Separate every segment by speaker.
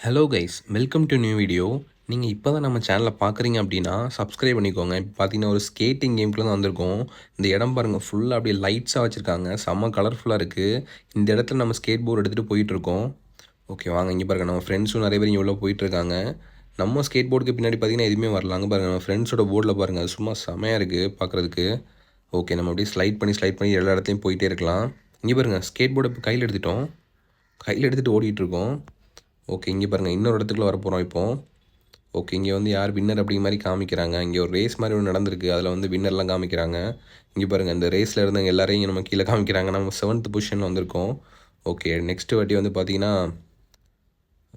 Speaker 1: Hello guys, welcome to new video. நீங்கள் இப்போ தான் நம்ம சேனலை பார்க்குறீங்க அப்படின்னா சப்ஸ்கிரைப் பண்ணிக்கோங்க. இப்போ பார்த்தீங்கன்னா ஒரு ஸ்கேட்டிங் கேம்குள்ளே தான் வந்திருக்கோம். இந்த இடம் பாருங்கள், ஃபுல்லாக அப்படியே லைட்ஸாக வச்சுருக்காங்க, செம்ம கலர்ஃபுல்லாக இருக்குது. இந்த இடத்துல நம்ம ஸ்கேட் போர்டு எடுத்துகிட்டு போயிட்டுருக்கோம். ஓகே வாங்க, இங்கே பாருங்கள், நம்ம ஃப்ரெண்ட்ஸும் நிறைய பேர் இங்கே உள்ள போயிட்டுருக்காங்க. நம்ம ஸ்கேட் போர்டுக்கு பின்னாடி பார்த்தீங்கன்னா எதுவுமே வரலாங்க பாருங்கள். நம்ம ஃப்ரெண்ட்ஸோட போர்டில் பாருங்கள், அது சும்மா செமையாக இருக்குது பார்க்குறதுக்கு. ஓகே, நம்ம அப்படியே ஸ்லைட் பண்ணி எல்லா இடத்துலையும் போயிட்டே இருக்கலாம். இங்கே பாருங்கள், ஸ்கேட் போர்டை இப்போ கையில் எடுத்துகிட்டு ஓடிட்டுருக்கோம். ஓகே, இங்கே பாருங்கள், இன்னொரு இடத்துக்குள்ள வர போகிறோம் இப்போ. ஓகே, இங்கே வந்து யார் வின்னர் அப்படிங்கிற மாதிரி காமிக்கிறாங்க. இங்கே ஒரு ரேஸ் மாதிரி ஒன்று நடந்திருக்கு, அதில் வந்து வின்னர்லாம் காமிக்கிறாங்க. இங்கே பாருங்கள், இந்த ரேஸில் இருந்தவங்க எல்லாரையும் இங்கே நம்ம கீழே காமிக்கிறாங்க. நம்ம 7th பொசிஷனில் வந்திருக்கோம். ஓகே, நெக்ஸ்ட்டு வாட்டி வந்து பார்த்திங்கன்னா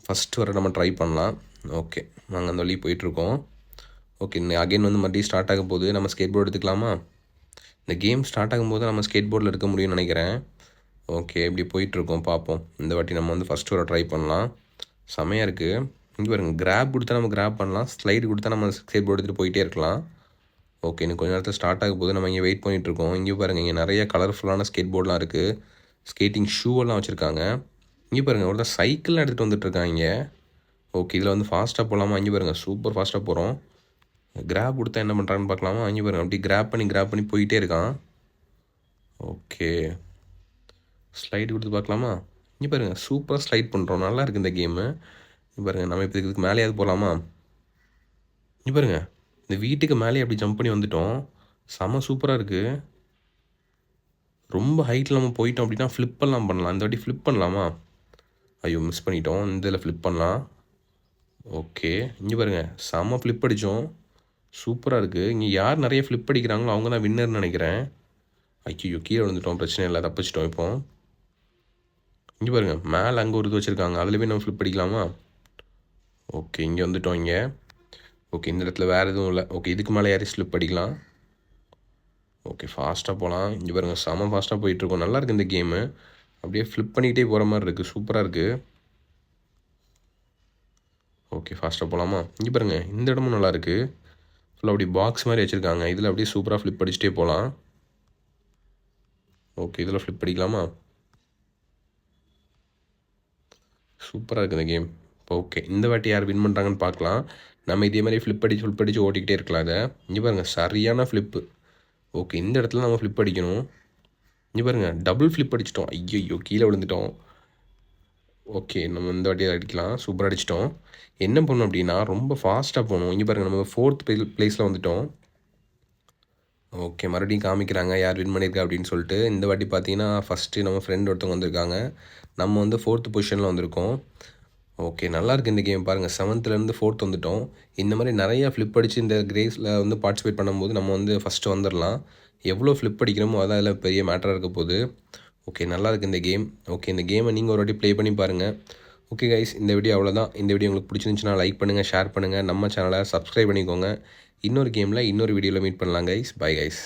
Speaker 1: ஃபஸ்ட்டு வர நம்ம ட்ரை பண்ணலாம். ஓகே, நாங்கள் அந்த வழி போயிட்டுருக்கோம். ஓகே, அகைன் வந்து மறுபடியும் ஸ்டார்ட் ஆகும் போது நம்ம ஸ்கேட் போர்டு எடுத்துக்கலாமா? இந்த கேம் ஸ்டார்ட் ஆகும்போது நம்ம ஸ்கேட் போர்டில் எடுக்க முடியும்னு நினைக்கிறேன். ஓகே, இப்படி போயிட்டுருக்கோம், பார்ப்போம். இந்த வாட்டி நம்ம வந்து ஃபஸ்ட்டு வர ட்ரை பண்ணலாம். செமையாக இருக்குது. இங்கே பாருங்கள், கிராப் கொடுத்தா நம்ம கிராப் பண்ணலாம், ஸ்லைடு கொடுத்தா நம்ம ஸ்கேட் போர்டு எடுத்துகிட்டு போயிட்டே இருக்கலாம். ஓகே, இன்னும் கொஞ்சம் நேரத்தில் ஸ்டார்ட் ஆகும் போது நம்ம இங்கே வெயிட் பண்ணிகிட்ருக்கோம். இங்கே பாருங்கள், இங்கே நிறைய கலர்ஃபுல்லான ஸ்கேட் போர்டெலாம் இருக்குது. ஸ்கேட்டிங் ஷூவெல்லாம் வச்சுருக்காங்க. இங்கே பாருங்கள், ஒருத்தர் சைக்கிள்லாம் எடுத்துகிட்டு வந்துட்டுருக்காங்க. ஓகே, இதில் வந்து ஃபாஸ்ட்டாக போகலாமா? இங்கே பாருங்கள், சூப்பர் ஃபாஸ்ட்டாக போகிறோம். கிராப் கொடுத்தா என்ன பண்ணுறான்னு பார்க்கலாமா? இங்கே பாருங்கள், அப்படி கிராப் பண்ணி போயிட்டே இருக்கான். ஓகே, ஸ்லைடு கொடுத்து பார்க்கலாமா? இங்கே பாருங்கள், சூப்பராக ஸ்லைட் பண்ணுறோம், நல்லா இருக்குது இந்த கேமு. இங்கே பாருங்கள், நம்ம இப்போ இதுக்கு மேலேயாவது போகலாமா? இங்கே பாருங்கள், இந்த வீட்டுக்கு மேலே அப்படி ஜம்ப் பண்ணி வந்துட்டோம். செம சூப்பராக இருக்குது. ரொம்ப ஹைட்டில் நம்ம போயிட்டோம் அப்படின்னா ஃப்ளிப்பெல்லாம் பண்ணலாம். இந்த வாட்டி ஃப்ளிப் பண்ணலாமா? ஐயோ, மிஸ் பண்ணிட்டோம். இந்த இதில் ஃப்ளிப் பண்ணலாம். ஓகே, இங்கே பாருங்கள், செம ஃப்ளிப் அடித்தோம், சூப்பராக இருக்குது. இங்கே யார் நிறைய ஃப்ளிப் அடிக்கிறாங்களோ அவங்க தான் வின்னர்னு நினைக்கிறேன். ஐயோ, கீழே விழுந்துட்டோம், பிரச்சனை இல்லை, தப்பிச்சிட்டோம் இப்போ. இங்கே பாருங்கள், மேலே அங்கே ஒரு இது வச்சுருக்காங்க, அதில் போய் நம்ம ஃப்ளிப் அடிக்கலாமா? ஓகே, இங்கே வந்துட்டோம். இங்கே ஓகே, இந்த இடத்துல வேறு எதுவும் இல்லை. ஓகே, இதுக்கு மேலே யாரையும் ஸ்லிப் அடிக்கலாம். ஓகே, ஃபாஸ்ட்டாக போகலாம். இங்கே பாருங்கள், செம ஃபாஸ்ட்டாக போயிட்டுருக்கோம். நல்லாயிருக்கு இந்த கேமு. அப்படியே ஃப்ளிப் பண்ணிகிட்டே போகிற மாதிரி இருக்குது, சூப்பராக இருக்குது. ஓகே, ஃபாஸ்ட்டாக போகலாமா? இங்கே பாருங்கள், இந்த இடமும் நல்லாயிருக்கு. ஃபுல்லாக அப்படி பாக்ஸ் மாதிரி வச்சுருக்காங்க, இதில் அப்படியே சூப்பராக ஃப்ளிப் அடிச்சுட்டே போகலாம். ஓகே, இதில் ஃப்ளிப் அடிக்கலாமா? சூப்பராக இருக்குது இந்த கேம். ஓகே, இந்த வாட்டி யார் வின் பண்ணுறாங்கன்னு பார்க்கலாம். நம்ம இதே மாதிரி ஃப்ளிப் அடித்து ஓட்டிக்கிட்டே இருக்கலாம். அதை இங்கே பாருங்கள், சரியான ஃப்ளிப்பு. ஓகே, இந்த இடத்துல நம்ம ஃப்ளிப் அடிக்கணும். இங்கே பாருங்கள், டபுள் ஃப்ளிப் அடிச்சிட்டோம். ஐயோ, கீழே விழுந்துட்டோம். ஓகே, நம்ம இந்த வாட்டி அடிக்கலாம், சூப்பராக அடிச்சிட்டோம். என்ன பண்ணணும் அப்படின்னா ரொம்ப ஃபாஸ்ட்டாக போகணும். இங்கே பாருங்கள், நம்ம 4th பிளேஸில் வந்துட்டோம். ஓகே, மறுபடியும் காமிக்கிறாங்க யார் வின் பண்ணியிருக்கா அப்படின்னு சொல்லிட்டு. இந்த வாட்டி பார்த்தீங்கன்னா ஃபஸ்ட்டு நம்ம ஃப்ரெண்ட் ஒருத்தவங்க வந்திருக்காங்க. நம்ம வந்து 4th பொசிஷனில் வந்திருக்கோம். ஓகே, நல்லாயிருக்கு இந்த கேம் பாருங்கள். 7th 4th வந்துட்டோம். இந்த மாதிரி நிறையா ஃப்ளிப் அடித்து இந்த கிரேஸில் வந்து பார்ட்டிசிபேட் பண்ணும்போது நம்ம வந்து ஃபஸ்ட்டு வந்துடலாம். எவ்வளோ ஃப்ளிப் அடிக்கிறோமோ அதான் அதில் பெரிய மேட்டராக இருக்க போகுது. ஓகே, நல்லாயிருக்கு இந்த கேம். ஓகே, இந்த கேமை நீங்கள் ஒரு வாட்டி ப்ளே பண்ணி பாருங்கள். ஓகே கைஸ், இந்த வீடியோ அவ்வளோதான். இந்த வீடியோ உங்களுக்கு பிடிச்சிருந்துச்சுன்னா லைக் பண்ணுங்கள், ஷேர் பண்ணுங்கள், நம்ம சேனலை சப்ஸ்கிரைப் பண்ணிக்கோங்க. இன்னொரு கேமில் இன்னொரு வீடியோவில் மீட் பண்ணலாம் கைஸ். Bye guys.